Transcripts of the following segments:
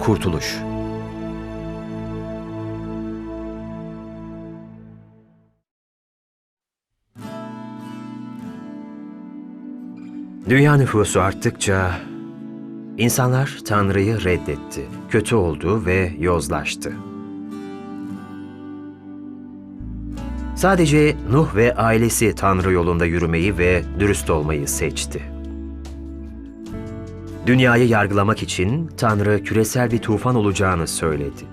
kurtuluş. Dünya nüfusu arttıkça insanlar Tanrı'yı reddetti, kötü oldu ve yozlaştı. Sadece Nuh ve ailesi Tanrı yolunda yürümeyi ve dürüst olmayı seçti. Dünyayı yargılamak için Tanrı küresel bir tufan olacağını söyledi.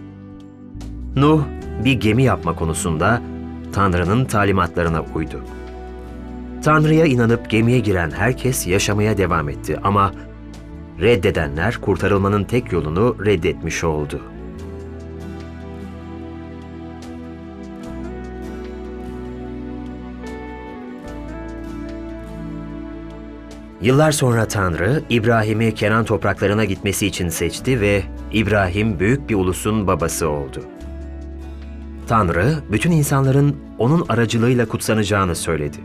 Nuh, bir gemi yapma konusunda Tanrı'nın talimatlarına uydu. Tanrı'ya inanıp gemiye giren herkes yaşamaya devam etti ama reddedenler kurtarılmanın tek yolunu reddetmiş oldu. Yıllar sonra Tanrı, İbrahim'i Kenan topraklarına gitmesi için seçti ve İbrahim büyük bir ulusun babası oldu. Tanrı, bütün insanların onun aracılığıyla kutsanacağını söyledi.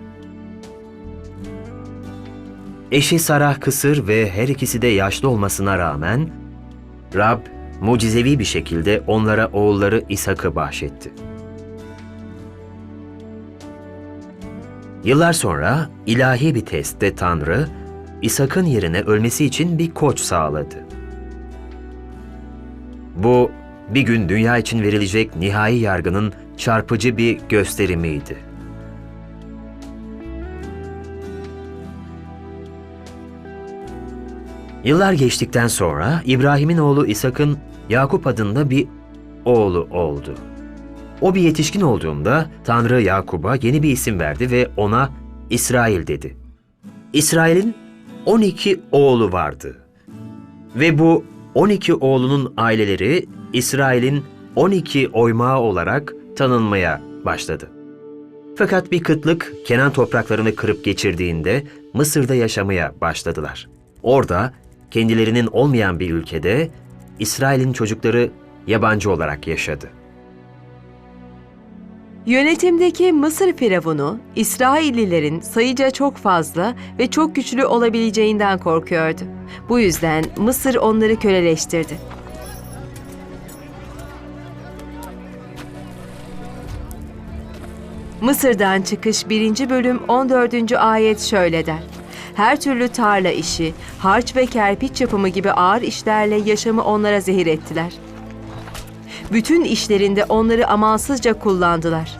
Eşi Sarah kısır ve her ikisi de yaşlı olmasına rağmen, Rab, mucizevi bir şekilde onlara oğulları İshak'ı bahşetti. Yıllar sonra ilahi bir testte Tanrı, İshak'ın yerine ölmesi için bir koç sağladı. Bu, bir gün dünya için verilecek nihai yargının çarpıcı bir gösterimiydi. Yıllar geçtikten sonra İbrahim'in oğlu İshak'ın Yakup adında bir oğlu oldu. O bir yetişkin olduğunda Tanrı Yakup'a yeni bir isim verdi ve ona İsrail dedi. İsrail'in 12 oğlu vardı. Ve bu 12 oğlunun aileleri İsrail'in 12 oymağı olarak tanınmaya başladı. Fakat bir kıtlık Kenan topraklarını kırıp geçirdiğinde Mısır'da yaşamaya başladılar. Orada kendilerinin olmayan bir ülkede İsrail'in çocukları yabancı olarak yaşadı. Yönetimdeki Mısır Firavunu, İsraillilerin sayıca çok fazla ve çok güçlü olabileceğinden korkuyordu. Bu yüzden Mısır onları köleleştirdi. Mısır'dan çıkış 1. bölüm 14. ayet şöyle der. Her türlü tarla işi, harç ve kerpiç yapımı gibi ağır işlerle yaşamı onlara zehir ettiler. Bütün işlerinde onları amansızca kullandılar.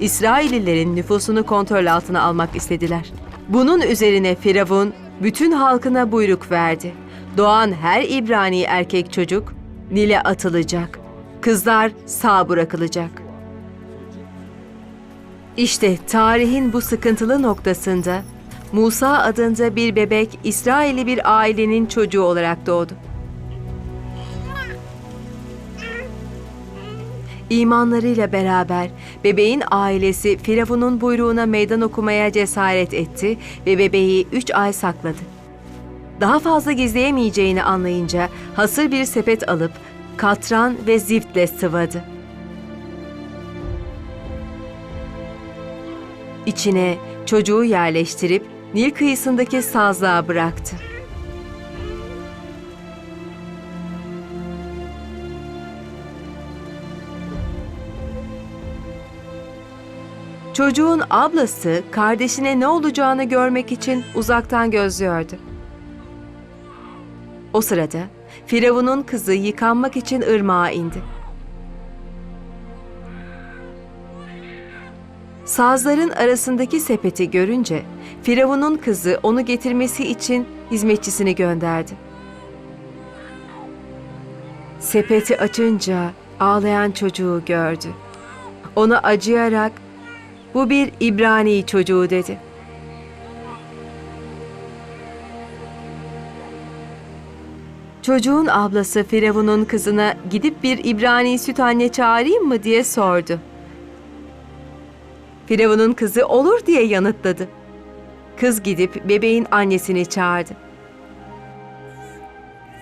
İsraillilerin nüfusunu kontrol altına almak istediler. Bunun üzerine Firavun bütün halkına buyruk verdi. Doğan her İbrani erkek çocuk Nil'e atılacak. Kızlar sağ bırakılacak. İşte tarihin bu sıkıntılı noktasında Musa adında bir bebek İsrailli bir ailenin çocuğu olarak doğdu. İmanlarıyla beraber bebeğin ailesi Firavun'un buyruğuna meydan okumaya cesaret etti ve bebeği 3 ay sakladı. Daha fazla gizleyemeyeceğini anlayınca hasır bir sepet alıp katran ve ziftle sıvadı. İçine çocuğu yerleştirip Nil kıyısındaki sazlığa bıraktı. Çocuğun ablası kardeşine ne olacağını görmek için uzaktan gözlüyordu. O sırada Firavun'un kızı yıkanmak için ırmağa indi. Sazların arasındaki sepeti görünce Firavun'un kızı onu getirmesi için hizmetçisini gönderdi. Sepeti açınca ağlayan çocuğu gördü. Ona acıyarak "Bu bir İbrani çocuğu" dedi. Çocuğun ablası Firavun'un kızına "Gidip bir İbrani süt anne çağırayım mı?" diye sordu. Firavun'un kızı "Olur" diye yanıtladı. Kız gidip bebeğin annesini çağırdı.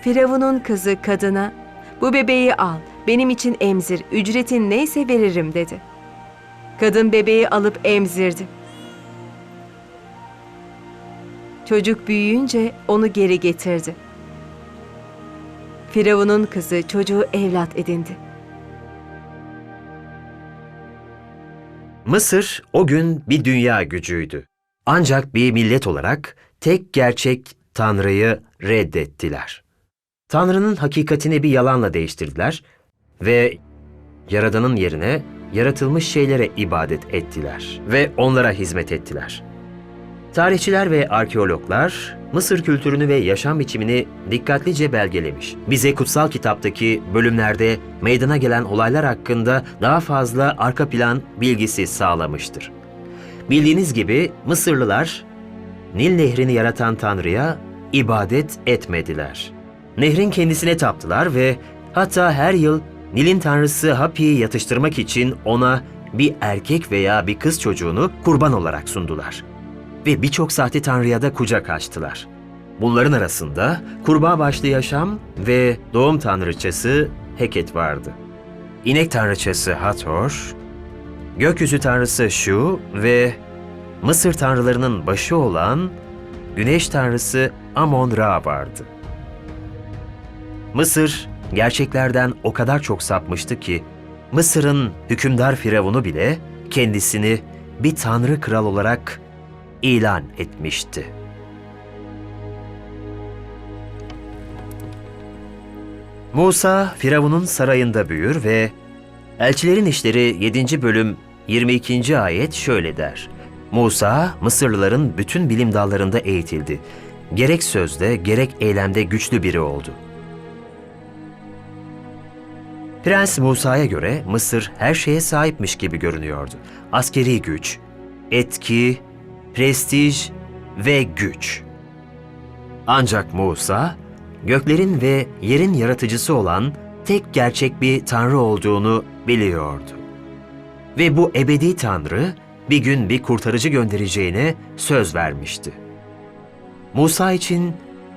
Firavun'un kızı kadına "Bu bebeği al, benim için emzir, ücretin neyse veririm" dedi. Kadın bebeği alıp emzirdi. Çocuk büyüyünce onu geri getirdi. Firavun'un kızı çocuğu evlat edindi. Mısır o gün bir dünya gücüydü. Ancak bir millet olarak tek gerçek Tanrı'yı reddettiler. Tanrı'nın hakikatini bir yalanla değiştirdiler ve Yaradan'ın yerine yaratılmış şeylere ibadet ettiler ve onlara hizmet ettiler. Tarihçiler ve arkeologlar Mısır kültürünü ve yaşam biçimini dikkatlice belgelemiş. Bize kutsal kitaptaki bölümlerde meydana gelen olaylar hakkında daha fazla arka plan bilgisi sağlamıştır. Bildiğiniz gibi Mısırlılar Nil Nehri'ni yaratan Tanrı'ya ibadet etmediler. Nehrin kendisine taptılar ve hatta her yıl Nil'in tanrısı Hapi'yi yatıştırmak için ona bir erkek veya bir kız çocuğunu kurban olarak sundular. Ve birçok sahte tanrıya da kucak açtılar. Bunların arasında kurbağa başlı Yaşam ve doğum tanrıçası Heket vardı. İnek tanrıçası Hathor, gökyüzü tanrısı Shu ve Mısır tanrılarının başı olan güneş tanrısı Amon-Ra vardı. Mısır gerçeklerden o kadar çok sapmıştı ki Mısır'ın hükümdar Firavun'u bile kendisini bir tanrı kral olarak ilan etmişti. Musa, Firavun'un sarayında büyür ve Elçilerin İşleri 7. bölüm 22. ayet şöyle der. Musa, Mısırlıların bütün bilim dallarında eğitildi. Gerek sözde, gerek eylemde güçlü biri oldu. Prens Musa'ya göre Mısır her şeye sahipmiş gibi görünüyordu. Askeri güç, etki, prestij ve güç. Ancak Musa, göklerin ve yerin yaratıcısı olan tek gerçek bir Tanrı olduğunu biliyordu. Ve bu ebedi Tanrı bir gün bir kurtarıcı göndereceğine söz vermişti. Musa için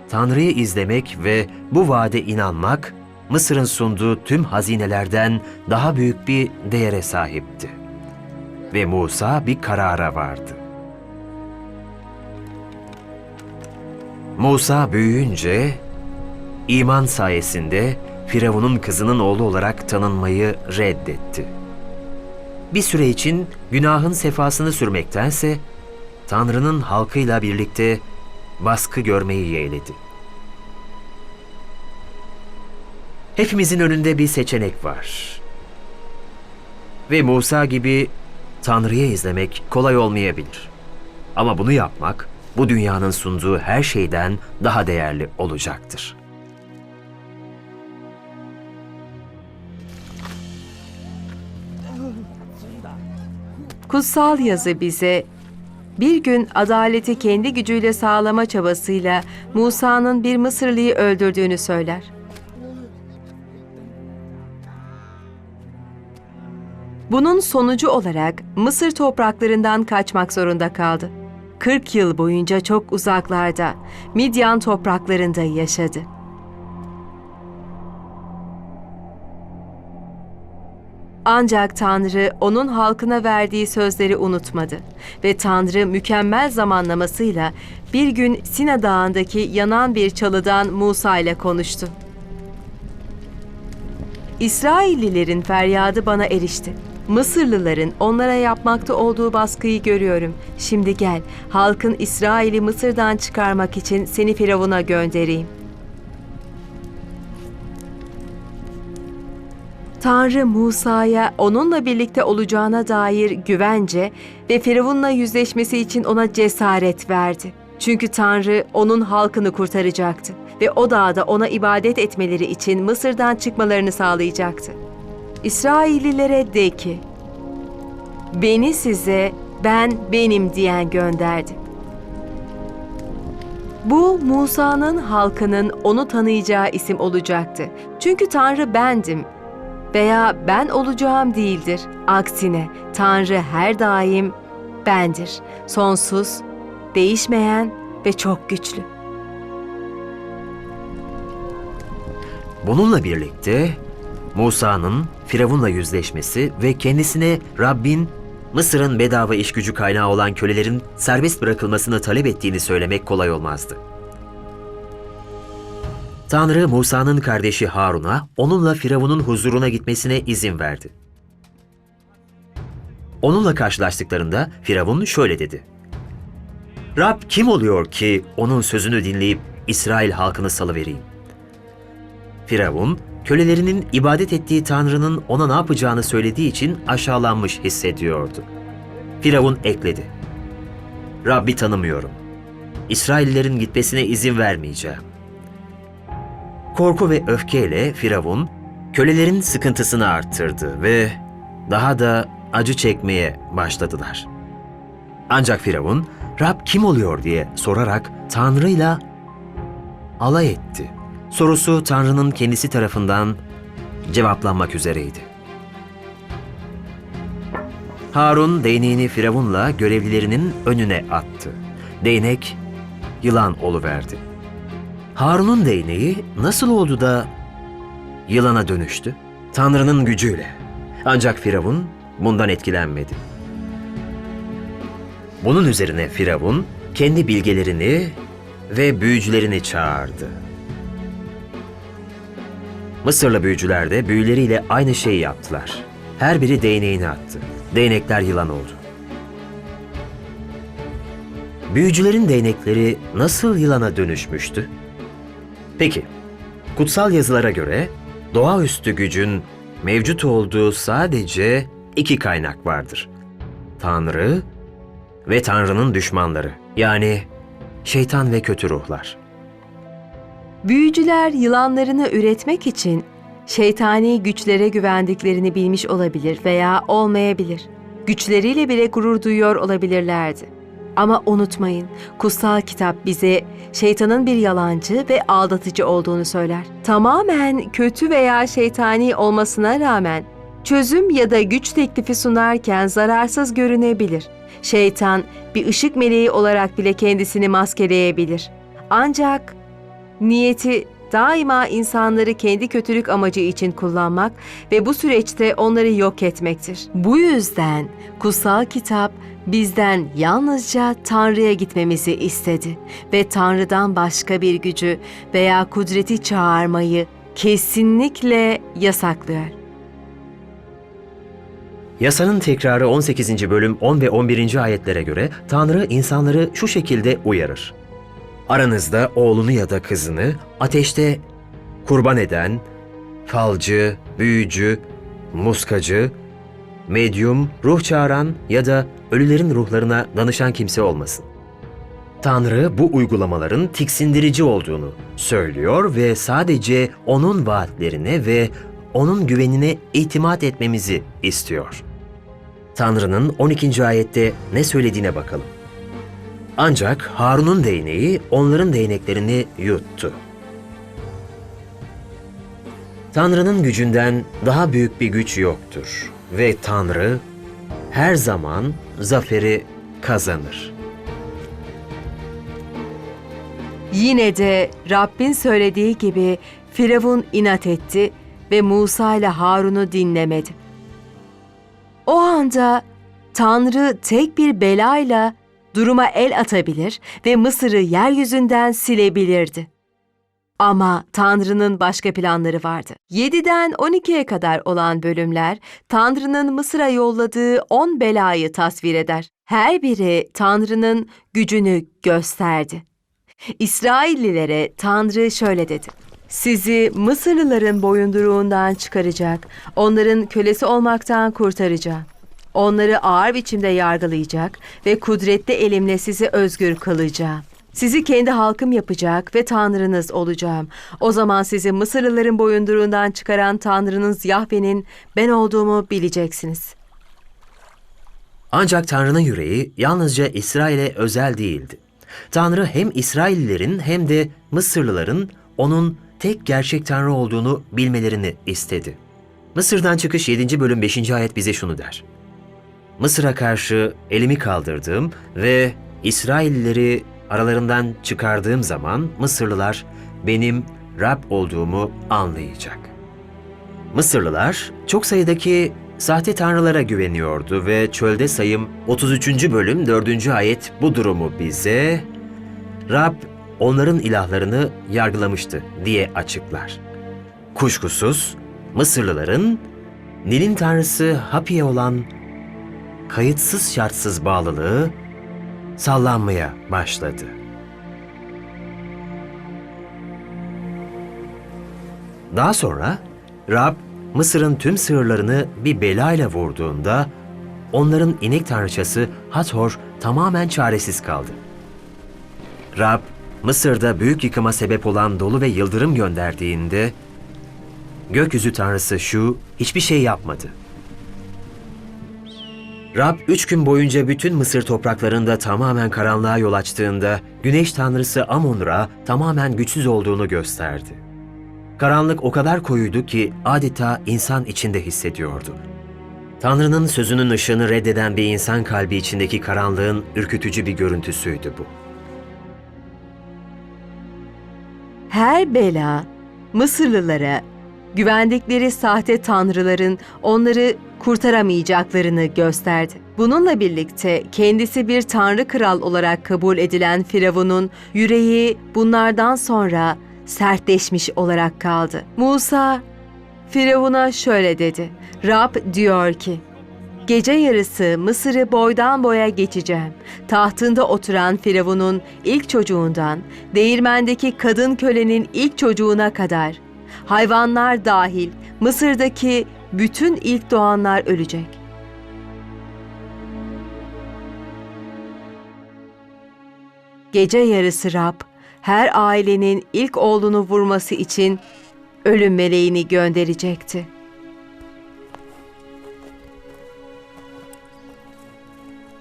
Tanrı'yı izlemek ve bu vaade inanmak, Mısır'ın sunduğu tüm hazinelerden daha büyük bir değere sahipti. Ve Musa bir karara vardı. Musa büyüyünce, iman sayesinde Firavun'un kızının oğlu olarak tanınmayı reddetti. Bir süre için günahın sefasını sürmektense, Tanrı'nın halkıyla birlikte baskı görmeyi yeğledi. Hepimizin önünde bir seçenek var. Ve Musa gibi Tanrı'yı izlemek kolay olmayabilir. Ama bunu yapmak, bu dünyanın sunduğu her şeyden daha değerli olacaktır. Kutsal yazı bize bir gün adaleti kendi gücüyle sağlama çabasıyla Musa'nın bir Mısırlıyı öldürdüğünü söyler. Bunun sonucu olarak Mısır topraklarından kaçmak zorunda kaldı. 40 yıl boyunca çok uzaklarda, Midyan topraklarında yaşadı. Ancak Tanrı onun halkına verdiği sözleri unutmadı ve Tanrı mükemmel zamanlamasıyla bir gün Sina Dağı'ndaki yanan bir çalıdan Musa ile konuştu. İsraillilerin feryadı bana erişti. Mısırlıların onlara yapmakta olduğu baskıyı görüyorum. Şimdi gel, halkın İsrail'i Mısır'dan çıkarmak için seni Firavun'a göndereyim. Tanrı Musa'ya onunla birlikte olacağına dair güvence ve Firavun'la yüzleşmesi için ona cesaret verdi. Çünkü Tanrı onun halkını kurtaracaktı ve o dağda ona ibadet etmeleri için Mısır'dan çıkmalarını sağlayacaktı. İsraillilere de ki, beni size ben benim diyen gönderdi. Bu Musa'nın halkının onu tanıyacağı isim olacaktı. Çünkü Tanrı bendim veya ben olacağım değildir. Aksine Tanrı her daim bendir. Sonsuz, değişmeyen ve çok güçlü. Bununla birlikte Musa'nın Firavun'la yüzleşmesi ve kendisine Rabbin Mısır'ın bedava iş gücü kaynağı olan kölelerin serbest bırakılmasını talep ettiğini söylemek kolay olmazdı. Tanrı Musa'nın kardeşi Harun'a onunla Firavun'un huzuruna gitmesine izin verdi. Onunla karşılaştıklarında Firavun şöyle dedi: "Rab kim oluyor ki onun sözünü dinleyip İsrail halkını salıvereyim?" Firavun, kölelerinin ibadet ettiği Tanrı'nın ona ne yapacağını söylediği için aşağılanmış hissediyordu. Firavun ekledi: "Rabbi tanımıyorum. İsraillerin gitmesine izin vermeyeceğim." Korku ve öfkeyle Firavun, kölelerin sıkıntısını arttırdı ve daha da acı çekmeye başladılar. Ancak Firavun, "Rab kim oluyor?" diye sorarak Tanrı'yla alay etti. Sorusu Tanrı'nın kendisi tarafından cevaplanmak üzereydi. Harun değneğini Firavun'la görevlilerinin önüne attı. Değnek yılan oluverdi. Harun'un değneği nasıl oldu da yılana dönüştü? Tanrı'nın gücüyle. Ancak Firavun bundan etkilenmedi. Bunun üzerine Firavun kendi bilgelerini ve büyücülerini çağırdı. Mısırlı büyücüler de büyüleriyle aynı şeyi yaptılar. Her biri değneğini attı. Değnekler yılan oldu. Büyücülerin değnekleri nasıl yılana dönüşmüştü? Peki, kutsal yazılara göre doğaüstü gücün mevcut olduğu sadece iki kaynak vardır: Tanrı ve Tanrı'nın düşmanları, yani şeytan ve kötü ruhlar. Büyücüler yılanlarını üretmek için şeytani güçlere güvendiklerini bilmiş olabilir veya olmayabilir. Güçleriyle bile gurur duyuyor olabilirlerdi. Ama unutmayın, kutsal kitap bize şeytanın bir yalancı ve aldatıcı olduğunu söyler. Tamamen kötü veya şeytani olmasına rağmen çözüm ya da güç teklifi sunarken zararsız görünebilir. Şeytan bir ışık meleği olarak bile kendisini maskeleyebilir. Ancak niyeti daima insanları kendi kötülük amacı için kullanmak ve bu süreçte onları yok etmektir. Bu yüzden kutsal kitap bizden yalnızca Tanrı'ya gitmemizi istedi ve Tanrı'dan başka bir gücü veya kudreti çağırmayı kesinlikle yasaklıyor. Yasanın tekrarı 18. bölüm 10 ve 11. ayetlere göre Tanrı insanları şu şekilde uyarır: "Aranızda oğlunu ya da kızını ateşte kurban eden, falcı, büyücü, muskacı, medyum, ruh çağıran ya da ölülerin ruhlarına danışan kimse olmasın." Tanrı bu uygulamaların tiksindirici olduğunu söylüyor ve sadece onun vaatlerine ve onun güvenine itimat etmemizi istiyor. Tanrı'nın 12. ayette ne söylediğine bakalım. Ancak Harun'un değneği onların değneklerini yuttu. Tanrı'nın gücünden daha büyük bir güç yoktur ve Tanrı her zaman zaferi kazanır. Yine de Rabbin söylediği gibi Firavun inat etti ve Musa ile Harun'u dinlemedi. O anda Tanrı tek bir belayla duruma el atabilir ve Mısır'ı yeryüzünden silebilirdi. Ama Tanrı'nın başka planları vardı. 7'den 12'ye kadar olan bölümler Tanrı'nın Mısır'a yolladığı 10 belayı tasvir eder. Her biri Tanrı'nın gücünü gösterdi. İsraillilere Tanrı şöyle dedi: "Sizi Mısırlıların boyunduruğundan çıkaracak, onların kölesi olmaktan kurtaracağım. Onları ağır biçimde yargılayacak ve kudretli elimle sizi özgür kılacağım. Sizi kendi halkım yapacak ve Tanrınız olacağım. O zaman sizi Mısırlıların boyunduruğundan çıkaran Tanrınız Yahve'nin ben olduğumu bileceksiniz." Ancak Tanrı'nın yüreği yalnızca İsrail'e özel değildi. Tanrı hem İsraillilerin hem de Mısırlıların onun tek gerçek Tanrı olduğunu bilmelerini istedi. Mısır'dan çıkış 7. bölüm 5. ayet bize şunu der: "Mısır'a karşı elimi kaldırdığım ve İsraillileri aralarından çıkardığım zaman Mısırlılar benim Rab olduğumu anlayacak." Mısırlılar çok sayıdaki sahte tanrılara güveniyordu ve çölde sayım 33. bölüm 4. ayet bu durumu bize "Rab onların ilahlarını yargılamıştı diye açıklar. Kuşkusuz Mısırlıların Nil'in tanrısı Hapi'ye olan kayıtsız şartsız bağlılığı sallanmaya başladı. Daha sonra Rab Mısır'ın tüm sığırlarını bir belayla vurduğunda onların inek tanrıçası Hathor tamamen çaresiz kaldı. Rab Mısır'da büyük yıkıma sebep olan dolu ve yıldırım gönderdiğinde gökyüzü tanrısı Şu hiçbir şey yapmadı. Rab 3 gün boyunca bütün Mısır topraklarında tamamen karanlığa yol açtığında güneş tanrısı Amon-Ra tamamen güçsüz olduğunu gösterdi. Karanlık o kadar koyuydu ki adeta insan içinde hissediyordu. Tanrı'nın sözünün ışığını reddeden bir insan kalbi içindeki karanlığın ürkütücü bir görüntüsüydü bu. Her bela Mısırlılara güvendikleri sahte tanrıların onları kurtaramayacaklarını gösterdi. Bununla birlikte kendisi bir tanrı kral olarak kabul edilen Firavun'un yüreği bunlardan sonra sertleşmiş olarak kaldı. Musa, Firavun'a şöyle dedi: Rab diyor ki, gece yarısı Mısır'ı boydan boya geçeceğim. Tahtında oturan Firavun'un ilk çocuğundan, değirmendeki kadın kölenin ilk çocuğuna kadar, hayvanlar dahil Mısır'daki bütün ilk doğanlar ölecek. Gece yarısı Rab, her ailenin ilk oğlunu vurması için ölüm meleğini gönderecekti.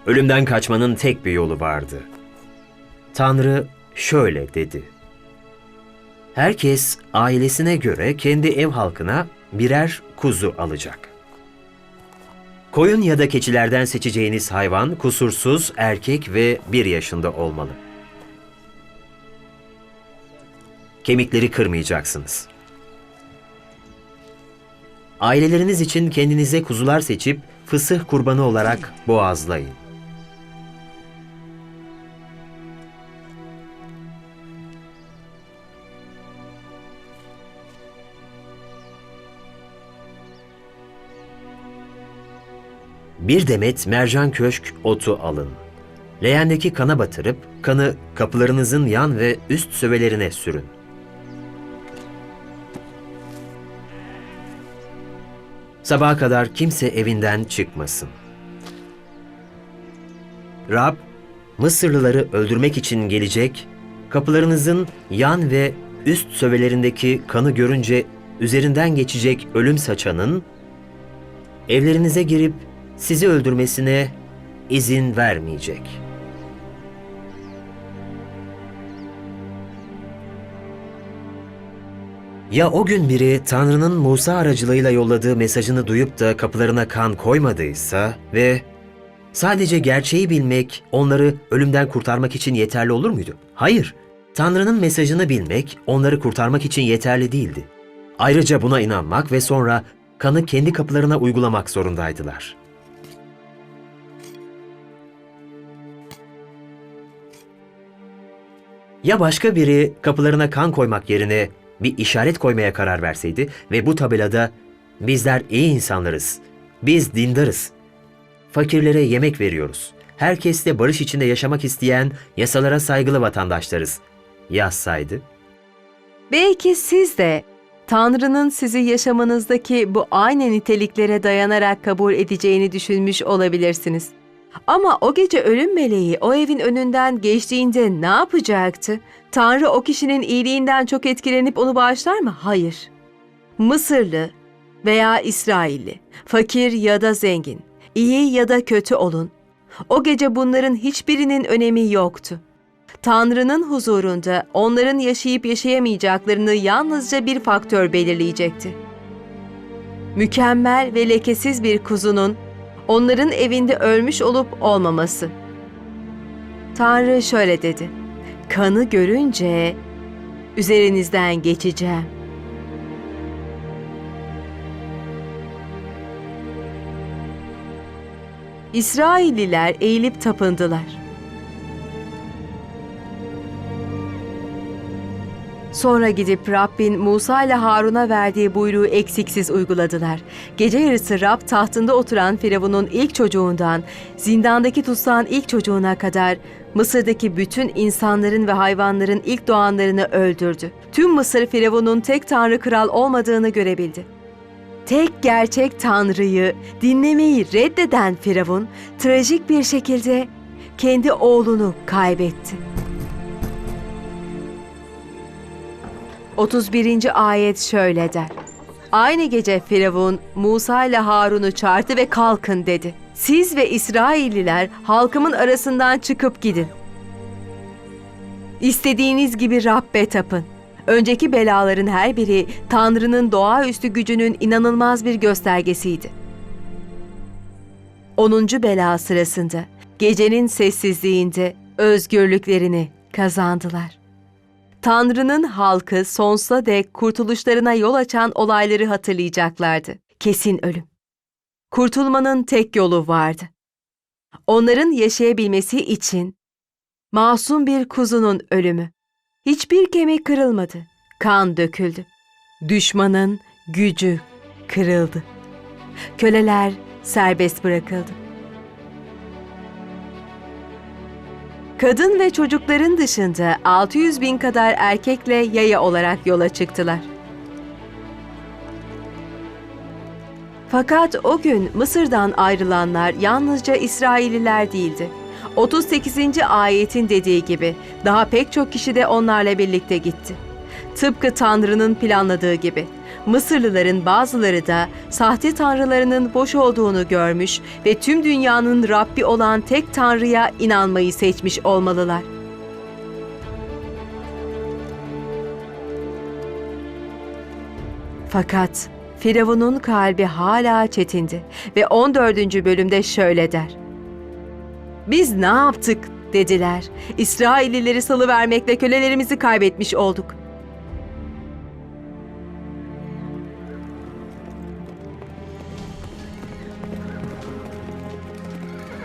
Ölümden kaçmanın tek bir yolu vardı. Tanrı şöyle dedi: herkes ailesine göre kendi ev halkına birer kuzu alacak. Koyun ya da keçilerden seçeceğiniz hayvan kusursuz, erkek ve 1 yaşında olmalı. Kemikleri kırmayacaksınız. Aileleriniz için kendinize kuzular seçip fısıh kurbanı olarak boğazlayın. Bir demet mercan köşk otu alın. Leğendeki kana batırıp kanı kapılarınızın yan ve üst sövelerine sürün. Sabaha kadar kimse evinden çıkmasın. Rab, Mısırlıları öldürmek için gelecek, kapılarınızın yan ve üst sövelerindeki kanı görünce üzerinden geçecek ölüm saçanın, evlerinize girip sizi öldürmesine izin vermeyecek. Ya o gün biri Tanrı'nın Musa aracılığıyla yolladığı mesajını duyup da kapılarına kan koymadıysa ve sadece gerçeği bilmek onları ölümden kurtarmak için yeterli olur muydu? Hayır, Tanrı'nın mesajını bilmek onları kurtarmak için yeterli değildi. Ayrıca buna inanmak ve sonra kanı kendi kapılarına uygulamak zorundaydılar. Ya başka biri kapılarına kan koymak yerine bir işaret koymaya karar verseydi ve bu tabelada "Bizler iyi insanlarız, biz dindarız, fakirlere yemek veriyoruz, herkesle barış içinde yaşamak isteyen yasalara saygılı vatandaşlarız" yazsaydı? Belki siz de Tanrı'nın sizi yaşamınızdaki bu aynı niteliklere dayanarak kabul edeceğini düşünmüş olabilirsiniz. Ama o gece ölüm meleği o evin önünden geçtiğinde ne yapacaktı? Tanrı o kişinin iyiliğinden çok etkilenip onu bağışlar mı? Hayır. Mısırlı veya İsrailli, fakir ya da zengin, iyi ya da kötü olun. O gece bunların hiçbirinin önemi yoktu. Tanrı'nın huzurunda onların yaşayıp yaşayamayacaklarını yalnızca bir faktör belirleyecekti. Mükemmel ve lekesiz bir kuzunun onların evinde ölmüş olup olmaması. Tanrı şöyle dedi: kanı görünce üzerinizden geçeceğim. İsrailliler eğilip tapındılar. Sonra gidip Rabbin Musa ile Harun'a verdiği buyruğu eksiksiz uyguladılar. Gece yarısı Rab tahtında oturan Firavun'un ilk çocuğundan, zindandaki tutsağın ilk çocuğuna kadar Mısır'daki bütün insanların ve hayvanların ilk doğanlarını öldürdü. Tüm Mısır Firavun'un tek tanrı kral olmadığını görebildi. Tek gerçek tanrıyı dinlemeyi reddeden Firavun, trajik bir şekilde kendi oğlunu kaybetti. 31. ayet şöyle der. Aynı gece Firavun Musa ile Harun'u çağırdı ve kalkın dedi. Siz ve İsrailliler halkımın arasından çıkıp gidin. İstediğiniz gibi Rabbe tapın. Önceki belaların her biri Tanrı'nın doğaüstü gücünün inanılmaz bir göstergesiydi. 10. bela sırasında gecenin sessizliğinde özgürlüklerini kazandılar. Tanrı'nın halkı sonsuza dek kurtuluşlarına yol açan olayları hatırlayacaklardı. Kesin ölüm. Kurtulmanın tek yolu vardı. Onların yaşayabilmesi için masum bir kuzunun ölümü. Hiçbir kemik kırılmadı. Kan döküldü. Düşmanın gücü kırıldı. Köleler serbest bırakıldı. Kadın ve çocukların dışında 600 bin kadar erkekle yaya olarak yola çıktılar. Fakat o gün Mısır'dan ayrılanlar yalnızca İsrailliler değildi. 38. ayetin dediği gibi daha pek çok kişi de onlarla birlikte gitti. Tıpkı Tanrı'nın planladığı gibi Mısırlıların bazıları da sahte tanrılarının boş olduğunu görmüş ve tüm dünyanın Rabbi olan tek Tanrı'ya inanmayı seçmiş olmalılar. Fakat Firavun'un kalbi hala çetindi ve 14. bölümde şöyle der. Biz ne yaptık dediler. İsraillileri salıvermekle kölelerimizi kaybetmiş olduk.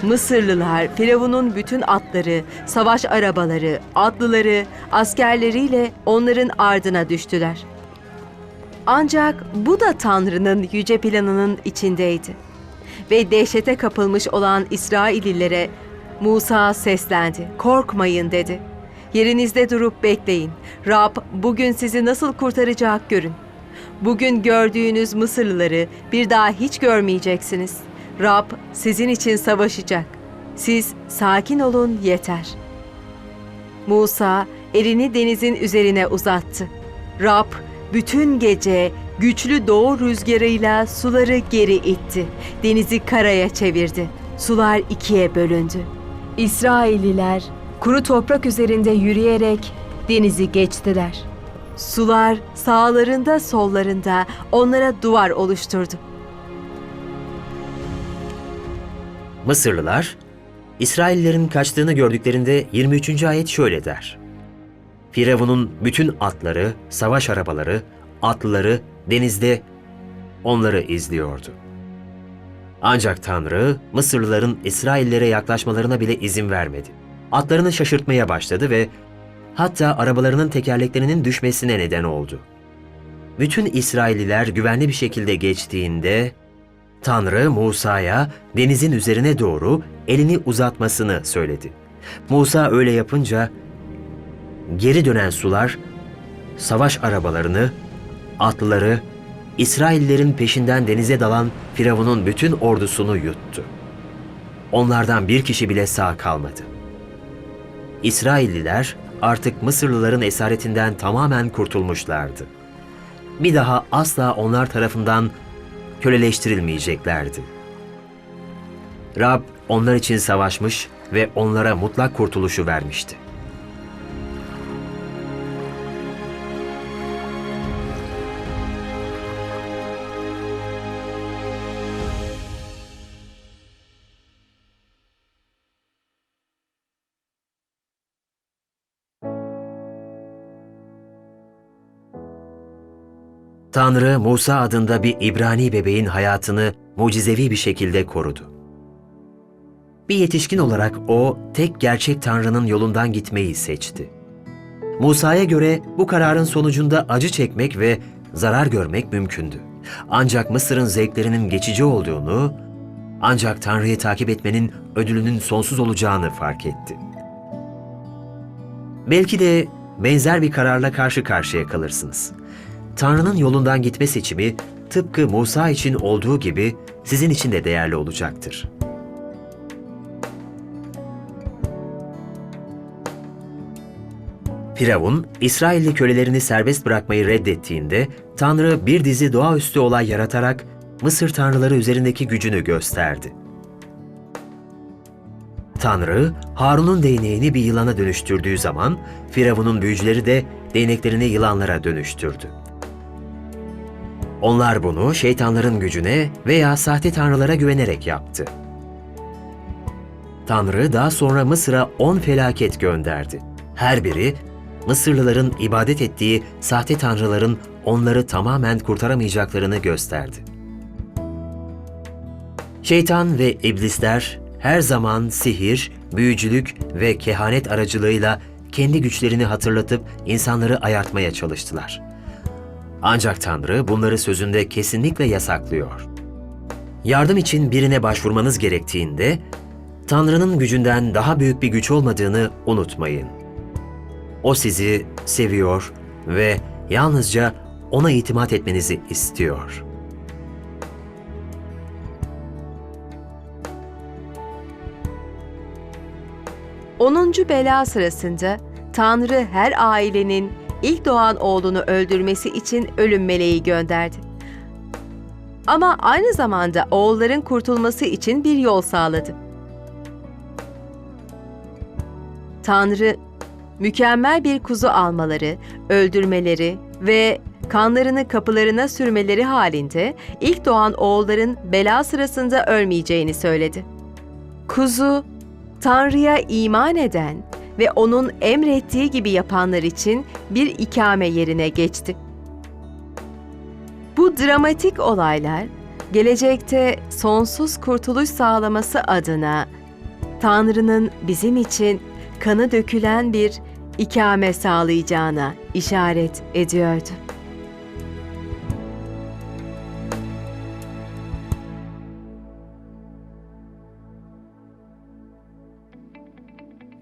Mısırlılar Firavun'un bütün atları, savaş arabaları, atlıları, askerleriyle onların ardına düştüler. Ancak bu da Tanrı'nın yüce planının içindeydi. Ve dehşete kapılmış olan İsraillilere Musa seslendi. Korkmayın dedi. Yerinizde durup bekleyin. Rab bugün sizi nasıl kurtaracak görün. Bugün gördüğünüz Mısırlıları bir daha hiç görmeyeceksiniz. Rab sizin için savaşacak. Siz sakin olun yeter. Musa elini denizin üzerine uzattı. Rab bütün gece güçlü doğu rüzgarıyla suları geri itti. Denizi karaya çevirdi. Sular ikiye bölündü. İsrailliler kuru toprak üzerinde yürüyerek denizi geçtiler. Sular sağlarında sollarında onlara duvar oluşturdu. Mısırlılar, İsraillerin kaçtığını gördüklerinde 23. ayet şöyle der. Firavun'un bütün atları, savaş arabaları, atlıları denizde onları izliyordu. Ancak Tanrı, Mısırlıların İsraillere yaklaşmalarına bile izin vermedi. Atlarını şaşırtmaya başladı ve hatta arabalarının tekerleklerinin düşmesine neden oldu. Bütün İsrailliler güvenli bir şekilde geçtiğinde, Tanrı Musa'ya denizin üzerine doğru elini uzatmasını söyledi. Musa öyle yapınca geri dönen sular savaş arabalarını, atlıları, İsraillerin peşinden denize dalan Firavun'un bütün ordusunu yuttu. Onlardan bir kişi bile sağ kalmadı. İsrailliler artık Mısırlıların esaretinden tamamen kurtulmuşlardı. Bir daha asla onlar tarafından köleleştirilmeyeceklerdi. Rab onlar için savaşmış ve onlara mutlak kurtuluşu vermişti. Tanrı, Musa adında bir İbrani bebeğin hayatını mucizevi bir şekilde korudu. Bir yetişkin olarak o, tek gerçek Tanrı'nın yolundan gitmeyi seçti. Musa'ya göre bu kararın sonucunda acı çekmek ve zarar görmek mümkündü. Ancak Mısır'ın zevklerinin geçici olduğunu, ancak Tanrı'yı takip etmenin ödülünün sonsuz olacağını fark etti. Belki de benzer bir kararla karşı karşıya kalırsınız. Tanrı'nın yolundan gitme seçimi tıpkı Musa için olduğu gibi sizin için de değerli olacaktır. Firavun, İsrailli kölelerini serbest bırakmayı reddettiğinde Tanrı bir dizi doğaüstü olay yaratarak Mısır tanrıları üzerindeki gücünü gösterdi. Tanrı, Harun'un değneğini bir yılana dönüştürdüğü zaman Firavun'un büyücüleri de değneklerini yılanlara dönüştürdü. Onlar bunu şeytanların gücüne veya sahte tanrılara güvenerek yaptı. Tanrı daha sonra Mısır'a 10 felaket gönderdi. Her biri Mısırlıların ibadet ettiği sahte tanrıların onları tamamen kurtaramayacaklarını gösterdi. Şeytan ve iblisler her zaman sihir, büyücülük ve kehanet aracılığıyla kendi güçlerini hatırlatıp insanları ayartmaya çalıştılar. Ancak Tanrı bunları sözünde kesinlikle yasaklıyor. Yardım için birine başvurmanız gerektiğinde, Tanrı'nın gücünden daha büyük bir güç olmadığını unutmayın. O sizi seviyor ve yalnızca ona itimat etmenizi istiyor. Onuncu bela sırasında Tanrı her ailenin ilk doğan oğlunu öldürmesi için ölüm meleği gönderdi. Ama aynı zamanda oğulların kurtulması için bir yol sağladı. Tanrı, mükemmel bir kuzu almaları, öldürmeleri ve kanlarını kapılarına sürmeleri halinde ilk doğan oğulların bela sırasında ölmeyeceğini söyledi. Kuzu, Tanrı'ya iman eden ve onun emrettiği gibi yapanlar için bir ikame yerine geçti. Bu dramatik olaylar, gelecekte sonsuz kurtuluş sağlaması adına Tanrı'nın bizim için kanı dökülen bir ikame sağlayacağına işaret ediyordu.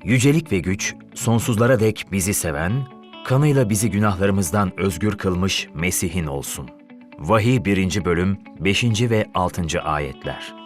Yücelik ve güç, sonsuzlara dek bizi seven, kanıyla bizi günahlarımızdan özgür kılmış Mesih'in olsun. Vahiy 1. bölüm 5. ve 6. ayetler.